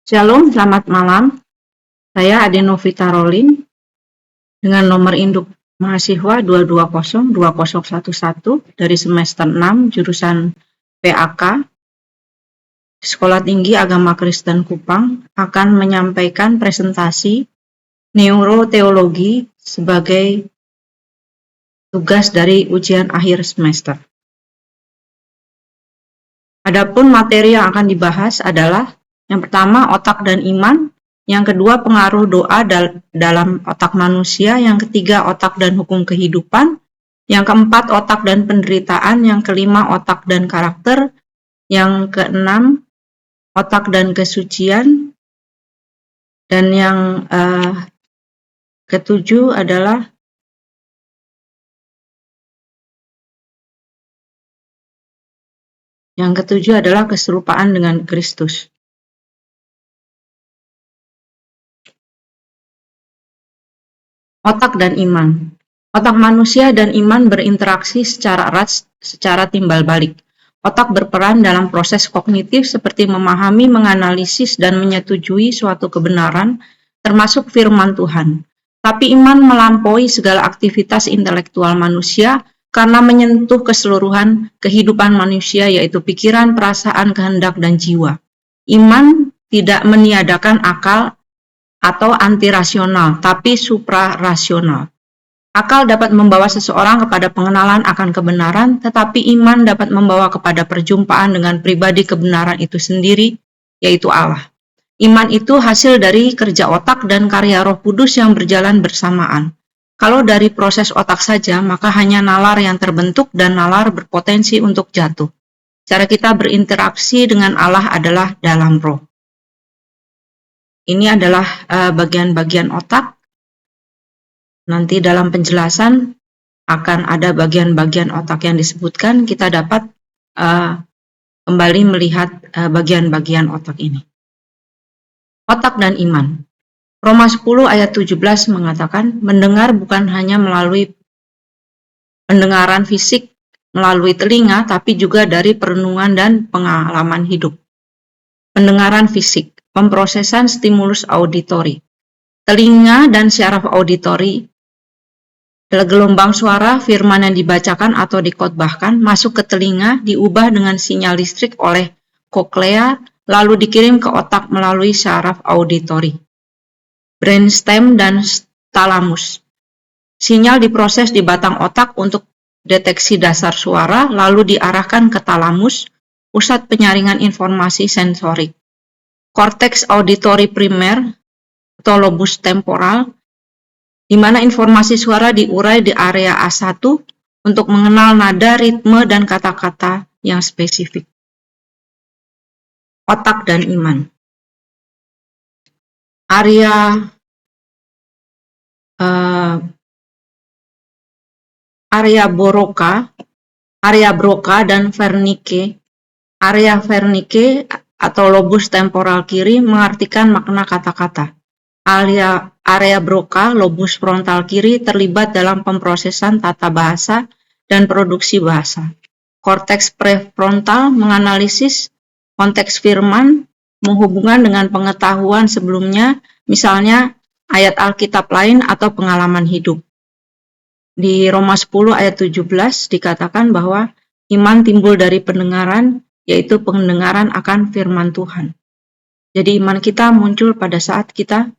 Shalom, selamat malam. Saya Adenovita Rolin dengan nomor induk mahasiswa 2202011 dari semester 6 jurusan PAK Sekolah Tinggi Agama Kristen Kupang akan menyampaikan presentasi neuroteologi sebagai tugas dari ujian akhir semester. Adapun materi yang akan dibahas adalah yang pertama otak dan iman, yang kedua pengaruh doa dalam otak manusia, yang ketiga otak dan hukum kehidupan, yang keempat otak dan penderitaan, yang kelima otak dan karakter, yang keenam otak dan kesucian, dan yang ketujuh adalah keserupaan dengan Kristus. Otak dan iman. Otak manusia dan iman berinteraksi secara erat secara timbal balik. Otak berperan dalam proses kognitif seperti memahami, menganalisis, dan menyetujui suatu kebenaran, termasuk firman Tuhan. Tapi iman melampaui segala aktivitas intelektual manusia karena menyentuh keseluruhan kehidupan manusia, yaitu pikiran, perasaan, kehendak, dan jiwa. Iman tidak meniadakan akal atau anti-rasional, tapi supra-rasional. Akal dapat membawa seseorang kepada pengenalan akan kebenaran, tetapi iman dapat membawa kepada perjumpaan dengan pribadi kebenaran itu sendiri, yaitu Allah. Iman itu hasil dari kerja otak dan karya Roh Kudus yang berjalan bersamaan. Kalau dari proses otak saja, maka hanya nalar yang terbentuk dan nalar berpotensi untuk jatuh. Cara kita berinteraksi dengan Allah adalah dalam roh. Ini adalah bagian-bagian otak. Nanti dalam penjelasan akan ada bagian-bagian otak yang disebutkan. Kita dapat kembali melihat bagian-bagian otak ini. Otak dan iman. Roma 10 ayat 17 mengatakan, mendengar bukan hanya melalui pendengaran fisik, melalui telinga, tapi juga dari perenungan dan pengalaman hidup. Pendengaran fisik. Pemrosesan stimulus auditori. Telinga dan syaraf auditori adalah gelombang suara firman yang dibacakan atau dikhotbahkan masuk ke telinga, diubah dengan sinyal listrik oleh koklea, lalu dikirim ke otak melalui syaraf auditori, brainstem dan talamus. Sinyal diproses di batang otak untuk deteksi dasar suara, lalu diarahkan ke talamus, pusat penyaringan informasi sensorik. Korteks auditori primer atau lobus temporal, di mana informasi suara diurai di area A1 untuk mengenal nada, ritme, dan kata-kata yang spesifik. Otak dan iman. Area Broca dan Wernicke. Area Wernicke atau lobus temporal kiri mengartikan makna kata-kata. Area Broca, lobus frontal kiri, terlibat dalam pemrosesan tata bahasa dan produksi bahasa. Korteks prefrontal menganalisis konteks firman, menghubungkan dengan pengetahuan sebelumnya, misalnya ayat Alkitab lain atau pengalaman hidup. Di Roma 10 ayat 17 dikatakan bahwa iman timbul dari pendengaran, yaitu pendengaran akan firman Tuhan. Jadi iman kita muncul pada saat kita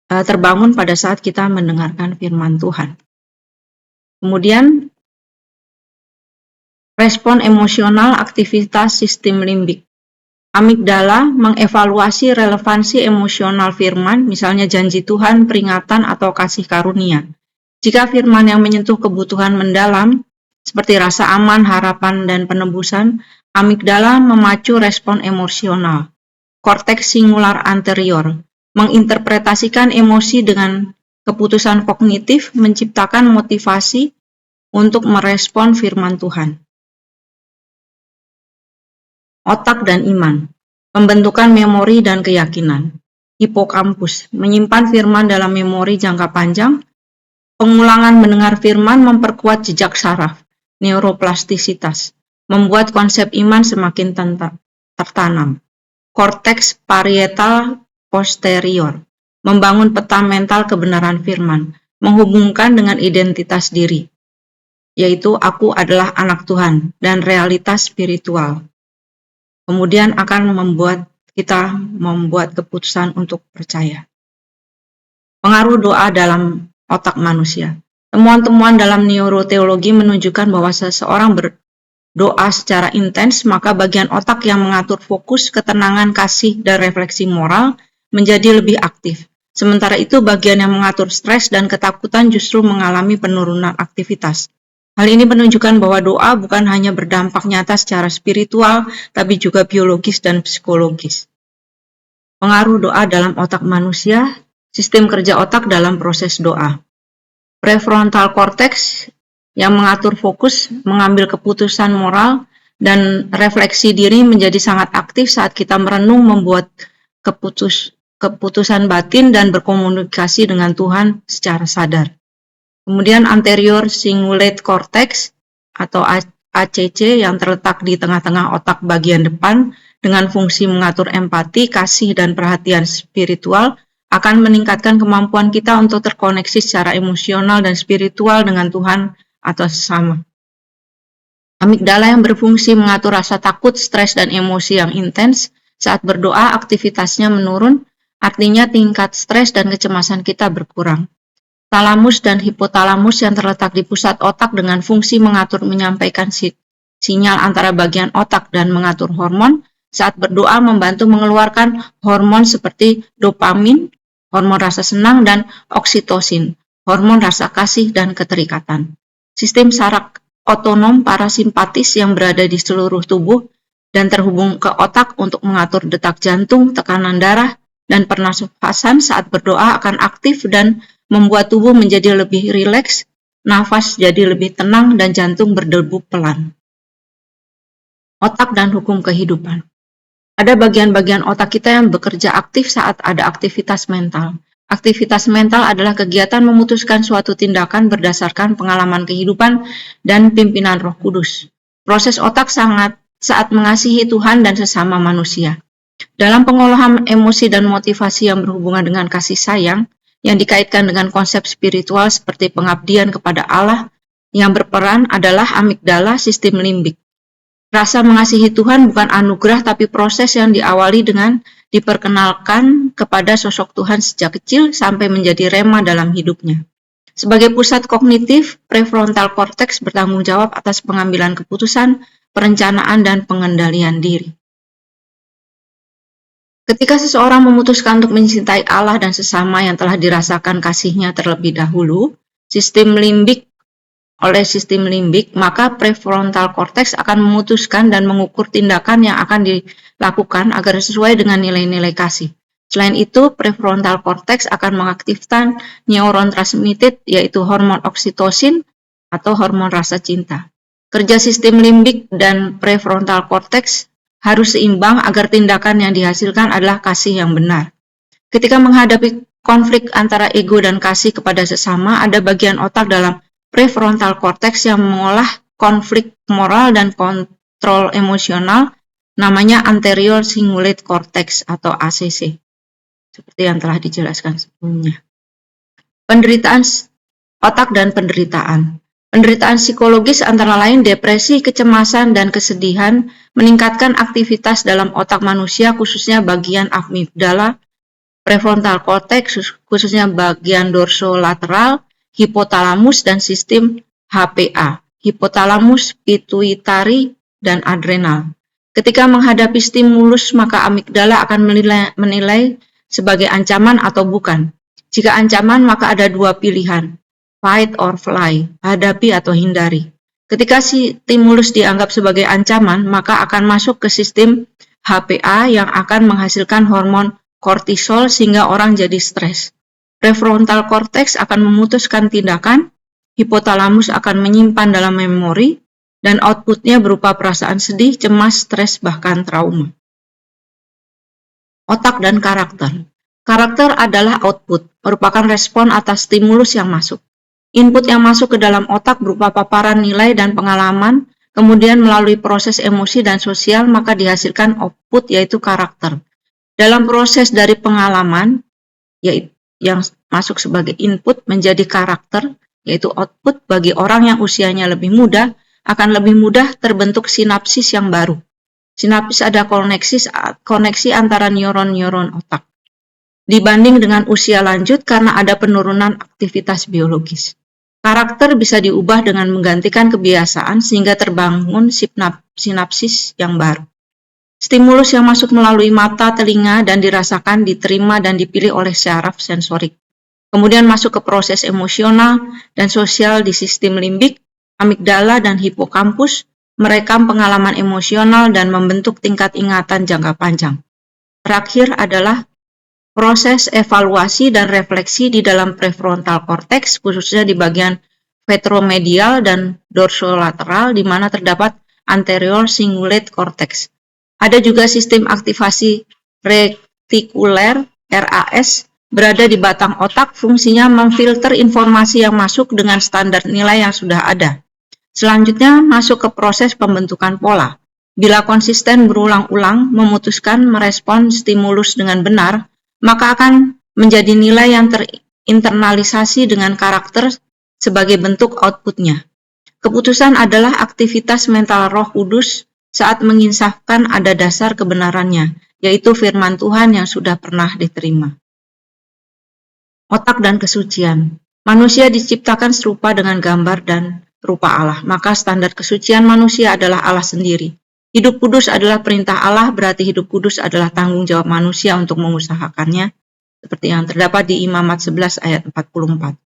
terbangun pada saat kita mendengarkan firman Tuhan. Kemudian respon emosional aktivitas sistem limbik. Amigdala mengevaluasi relevansi emosional firman, misalnya janji Tuhan, peringatan, atau kasih karunia. Jika firman yang menyentuh kebutuhan mendalam, seperti rasa aman, harapan, dan penebusan, amigdala memacu respon emosional. Korteks singular anterior menginterpretasikan emosi dengan keputusan kognitif, menciptakan motivasi untuk merespon firman Tuhan. Otak dan iman, pembentukan memori dan keyakinan. Hipokampus menyimpan firman dalam memori jangka panjang. Pengulangan mendengar firman memperkuat jejak saraf, neuroplastisitas, membuat konsep iman semakin tertanam. korteks parietal posterior, membangun peta mental kebenaran firman, menghubungkan dengan identitas diri, yaitu aku adalah anak Tuhan dan realitas spiritual. Kemudian akan membuat kita membuat keputusan untuk percaya. Pengaruh doa dalam otak manusia. Temuan-temuan dalam neuroteologi menunjukkan bahwa seseorang berdoa secara intens, maka bagian otak yang mengatur fokus, ketenangan, kasih, dan refleksi moral menjadi lebih aktif. Sementara itu, bagian yang mengatur stres dan ketakutan justru mengalami penurunan aktivitas. Hal ini menunjukkan bahwa doa bukan hanya berdampak nyata secara spiritual, tapi juga biologis dan psikologis. Pengaruh doa dalam otak manusia, sistem kerja otak dalam proses doa. Prefrontal cortex yang mengatur fokus, mengambil keputusan moral, dan refleksi diri menjadi sangat aktif saat kita merenung, membuat keputusan batin, dan berkomunikasi dengan Tuhan secara sadar. Kemudian anterior cingulate cortex atau ACC yang terletak di tengah-tengah otak bagian depan dengan fungsi mengatur empati, kasih, dan perhatian spiritual akan meningkatkan kemampuan kita untuk terkoneksi secara emosional dan spiritual dengan Tuhan atau sesama. Amigdala yang berfungsi mengatur rasa takut, stres, dan emosi yang intens saat berdoa aktivitasnya menurun, artinya tingkat stres dan kecemasan kita berkurang. Talamus dan hipotalamus yang terletak di pusat otak dengan fungsi mengatur menyampaikan sinyal antara bagian otak dan mengatur hormon, saat berdoa membantu mengeluarkan hormon seperti dopamin, hormon rasa senang, dan oksitosin, hormon rasa kasih dan keterikatan. Sistem saraf otonom parasimpatis yang berada di seluruh tubuh dan terhubung ke otak untuk mengatur detak jantung, tekanan darah, dan pernafasan saat berdoa akan aktif dan membuat tubuh menjadi lebih rileks, nafas jadi lebih tenang, dan jantung berdebu pelan. Otak dan hukum kehidupan. Ada bagian-bagian otak kita yang bekerja aktif saat ada aktivitas mental. Aktivitas mental adalah kegiatan memutuskan suatu tindakan berdasarkan pengalaman kehidupan dan pimpinan Roh Kudus. Proses otak sangat saat mengasihi Tuhan dan sesama manusia. Dalam pengolahan emosi dan motivasi yang berhubungan dengan kasih sayang, yang dikaitkan dengan konsep spiritual seperti pengabdian kepada Allah, yang berperan adalah amigdala, sistem limbik. Rasa mengasihi Tuhan bukan anugerah, tapi proses yang diawali dengan diperkenalkan kepada sosok Tuhan sejak kecil sampai menjadi rema dalam hidupnya. Sebagai pusat kognitif, prefrontal cortex bertanggung jawab atas pengambilan keputusan, perencanaan, dan pengendalian diri. Ketika seseorang memutuskan untuk mencintai Allah dan sesama yang telah dirasakan kasih-Nya terlebih dahulu, oleh sistem limbik, maka prefrontal cortex akan memutuskan dan mengukur tindakan yang akan dilakukan agar sesuai dengan nilai-nilai kasih. Selain itu, prefrontal cortex akan mengaktifkan neuron transmitted, yaitu hormon oksitosin atau hormon rasa cinta. Kerja sistem limbik dan prefrontal cortex harus seimbang agar tindakan yang dihasilkan adalah kasih yang benar. Ketika menghadapi konflik antara ego dan kasih kepada sesama, ada bagian otak dalam prefrontal cortex yang mengolah konflik moral dan kontrol emosional, namanya anterior cingulate cortex atau ACC, seperti yang telah dijelaskan sebelumnya. Penderitaan otak dan penderitaan. Penderitaan psikologis antara lain depresi, kecemasan, dan kesedihan meningkatkan aktivitas dalam otak manusia, khususnya bagian amigdala, prefrontal cortex, khususnya bagian dorsolateral, hipotalamus, dan sistem HPA, hipotalamus, pituitari, dan adrenal. Ketika menghadapi stimulus, maka amigdala akan menilai sebagai ancaman atau bukan. Jika ancaman, maka ada dua pilihan, fight or fly, hadapi atau hindari. Ketika stimulus dianggap sebagai ancaman, maka akan masuk ke sistem HPA yang akan menghasilkan hormon kortisol sehingga orang jadi stres. Prefrontal cortex akan memutuskan tindakan, hipotalamus akan menyimpan dalam memori, dan outputnya berupa perasaan sedih, cemas, stres, bahkan trauma. Otak dan karakter. Karakter adalah output, merupakan respon atas stimulus yang masuk. Input yang masuk ke dalam otak berupa paparan nilai dan pengalaman kemudian melalui proses emosi dan sosial maka dihasilkan output yaitu karakter. Dalam proses dari pengalaman yaitu yang masuk sebagai input menjadi karakter yaitu output bagi orang yang usianya lebih muda akan lebih mudah terbentuk sinapsis yang baru. Sinapsis ada koneksi antara neuron-neuron otak. Dibanding dengan usia lanjut karena ada penurunan aktivitas biologis. Karakter bisa diubah dengan menggantikan kebiasaan sehingga terbangun sinapsis yang baru. Stimulus yang masuk melalui mata, telinga, dan dirasakan, diterima, dan dipilih oleh syaraf sensorik. Kemudian masuk ke proses emosional dan sosial di sistem limbik, amigdala, dan hipokampus, merekam pengalaman emosional dan membentuk tingkat ingatan jangka panjang. Terakhir adalah proses evaluasi dan refleksi di dalam prefrontal cortex, khususnya di bagian ventromedial dan dorsolateral, di mana terdapat anterior cingulate cortex. Ada juga sistem aktivasi retikuler (RAS) berada di batang otak, fungsinya memfilter informasi yang masuk dengan standar nilai yang sudah ada. Selanjutnya masuk ke proses pembentukan pola. Bila konsisten berulang-ulang memutuskan merespon stimulus dengan benar, maka akan menjadi nilai yang terinternalisasi dengan karakter sebagai bentuk outputnya. Keputusan adalah aktivitas mental Roh Kudus saat menginsafkan ada dasar kebenarannya, yaitu firman Tuhan yang sudah pernah diterima. Otak dan kesucian. Manusia diciptakan serupa dengan gambar dan rupa Allah, maka standar kesucian manusia adalah Allah sendiri. Hidup kudus adalah perintah Allah, berarti hidup kudus adalah tanggung jawab manusia untuk mengusahakannya, seperti yang terdapat di Imamat 11 ayat 44.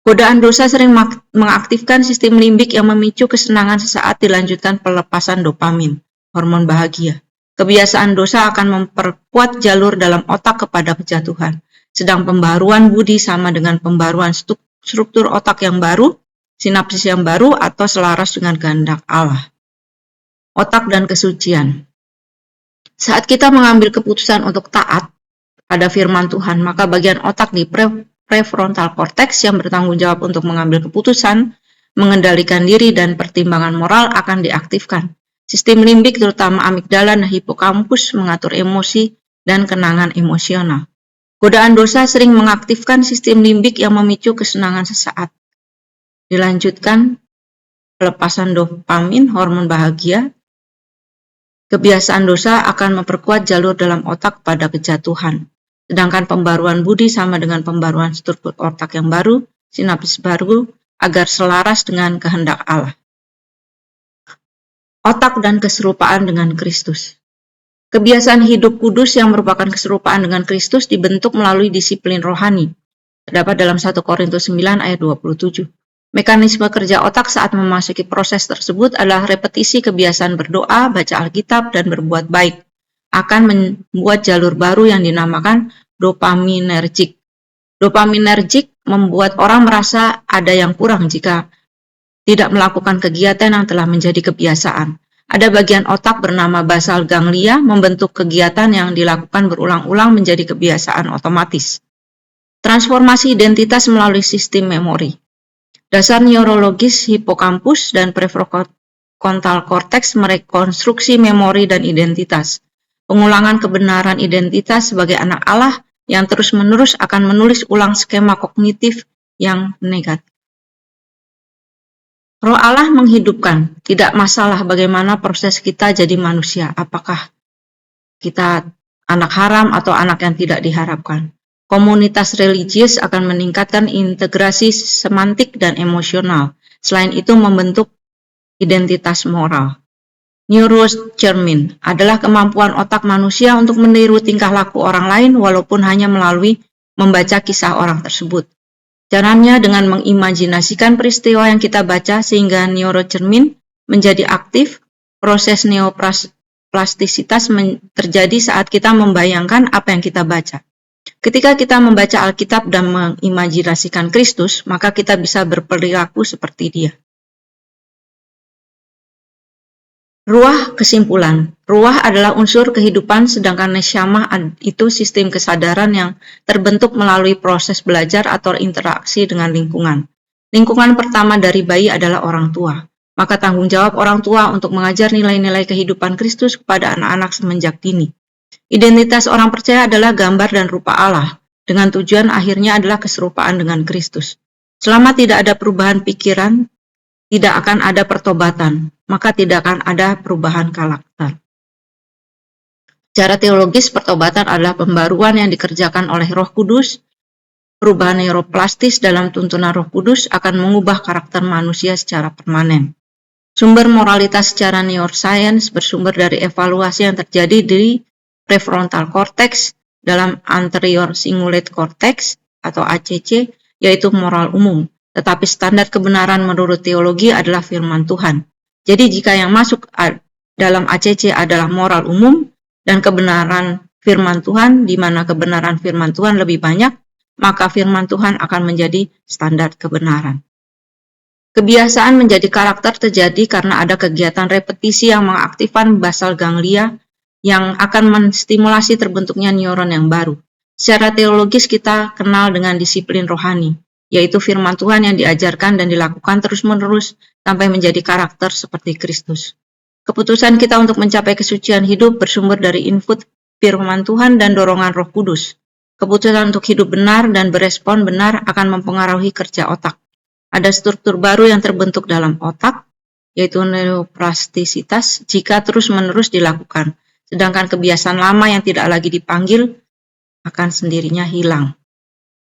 Godaan dosa sering mengaktifkan sistem limbik yang memicu kesenangan sesaat dilanjutkan pelepasan dopamin, hormon bahagia. Kebiasaan dosa akan memperkuat jalur dalam otak kepada kejatuhan, sedang pembaruan budi sama dengan pembaruan struktur otak yang baru, sinapsis yang baru atau selaras dengan kehendak Allah. Otak dan kesucian. Saat kita mengambil keputusan untuk taat pada firman Tuhan, maka bagian otak di prefrontal cortex yang bertanggung jawab untuk mengambil keputusan, mengendalikan diri dan pertimbangan moral akan diaktifkan. Sistem limbik terutama amigdala dan hipokampus mengatur emosi dan kenangan emosional. Godaan dosa sering mengaktifkan sistem limbik yang memicu kesenangan sesaat. Dilanjutkan pelepasan dopamin, hormon bahagia. Kebiasaan dosa akan memperkuat jalur dalam otak pada kejatuhan. Sedangkan pembaruan budi sama dengan pembaruan struktur otak yang baru, sinapsis baru, agar selaras dengan kehendak Allah. Otak dan keserupaan dengan Kristus. Kebiasaan hidup kudus yang merupakan keserupaan dengan Kristus dibentuk melalui disiplin rohani. Terdapat dalam 1 Korintus 9 ayat 27. Mekanisme kerja otak saat memasuki proses tersebut adalah repetisi kebiasaan berdoa, baca Alkitab, dan berbuat baik. Akan membuat jalur baru yang dinamakan dopaminergic. Dopaminergic membuat orang merasa ada yang kurang jika tidak melakukan kegiatan yang telah menjadi kebiasaan. Ada bagian otak bernama basal ganglia membentuk kegiatan yang dilakukan berulang-ulang menjadi kebiasaan otomatis. Transformasi identitas melalui sistem memori. Dasar neurologis hipokampus dan prefrontal cortex merekonstruksi memori dan identitas. Pengulangan kebenaran identitas sebagai anak Allah yang terus-menerus akan menulis ulang skema kognitif yang negatif. Roh Allah menghidupkan, tidak masalah bagaimana proses kita jadi manusia, apakah kita anak haram atau anak yang tidak diharapkan. Komunitas religius akan meningkatkan integrasi semantik dan emosional. Selain itu membentuk identitas moral. Neurocermin adalah kemampuan otak manusia untuk meniru tingkah laku orang lain walaupun hanya melalui membaca kisah orang tersebut. Caranya dengan mengimajinasikan peristiwa yang kita baca sehingga neurocermin menjadi aktif. Proses neoplastisitas terjadi saat kita membayangkan apa yang kita baca. Ketika kita membaca Alkitab dan mengimajinasikan Kristus, maka kita bisa berperilaku seperti Dia. Ruah kesimpulan. Ruah adalah unsur kehidupan sedangkan nesyamah itu sistem kesadaran yang terbentuk melalui proses belajar atau interaksi dengan lingkungan. Lingkungan pertama dari bayi adalah orang tua. Maka tanggung jawab orang tua untuk mengajar nilai-nilai kehidupan Kristus kepada anak-anak semenjak dini. Identitas orang percaya adalah gambar dan rupa Allah, dengan tujuan akhirnya adalah keserupaan dengan Kristus. Selama tidak ada perubahan pikiran, tidak akan ada pertobatan, maka tidak akan ada perubahan karakter. Secara teologis, pertobatan adalah pembaruan yang dikerjakan oleh Roh Kudus. Perubahan neuroplastis dalam tuntunan Roh Kudus akan mengubah karakter manusia secara permanen. Sumber moralitas secara neuroscience bersumber dari evaluasi yang terjadi di prefrontal cortex dalam anterior cingulate cortex atau ACC, yaitu moral umum. Tetapi standar kebenaran menurut teologi adalah firman Tuhan. Jadi jika yang masuk dalam ACC adalah moral umum dan kebenaran firman Tuhan, di mana kebenaran firman Tuhan lebih banyak, maka firman Tuhan akan menjadi standar kebenaran. Kebiasaan menjadi karakter terjadi karena ada kegiatan repetisi yang mengaktifkan basal ganglia yang akan menstimulasi terbentuknya neuron yang baru. Secara teologis kita kenal dengan disiplin rohani, yaitu firman Tuhan yang diajarkan dan dilakukan terus-menerus sampai menjadi karakter seperti Kristus. Keputusan kita untuk mencapai kesucian hidup bersumber dari input firman Tuhan dan dorongan Roh Kudus. Keputusan untuk hidup benar dan berespon benar akan mempengaruhi kerja otak. Ada struktur baru yang terbentuk dalam otak, yaitu neuroplastisitas, jika terus-menerus dilakukan. Sedangkan kebiasaan lama yang tidak lagi dipanggil akan sendirinya hilang.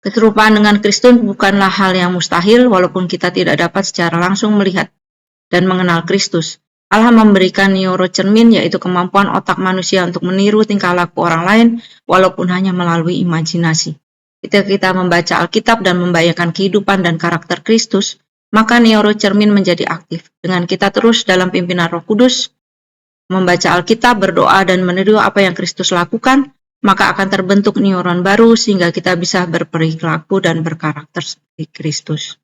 Keserupaan dengan Kristus bukanlah hal yang mustahil, walaupun kita tidak dapat secara langsung melihat dan mengenal Kristus. Allah memberikan neurocermin, yaitu kemampuan otak manusia untuk meniru tingkah laku orang lain, walaupun hanya melalui imajinasi. Ketika kita membaca Alkitab dan membayangkan kehidupan dan karakter Kristus, maka neurocermin menjadi aktif. Dengan kita terus dalam pimpinan Roh Kudus, membaca Alkitab, berdoa, dan meniru apa yang Kristus lakukan, maka akan terbentuk neuron baru sehingga kita bisa berperilaku dan berkarakter seperti Kristus.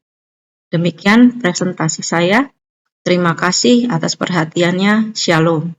Demikian presentasi saya. Terima kasih atas perhatiannya. Shalom.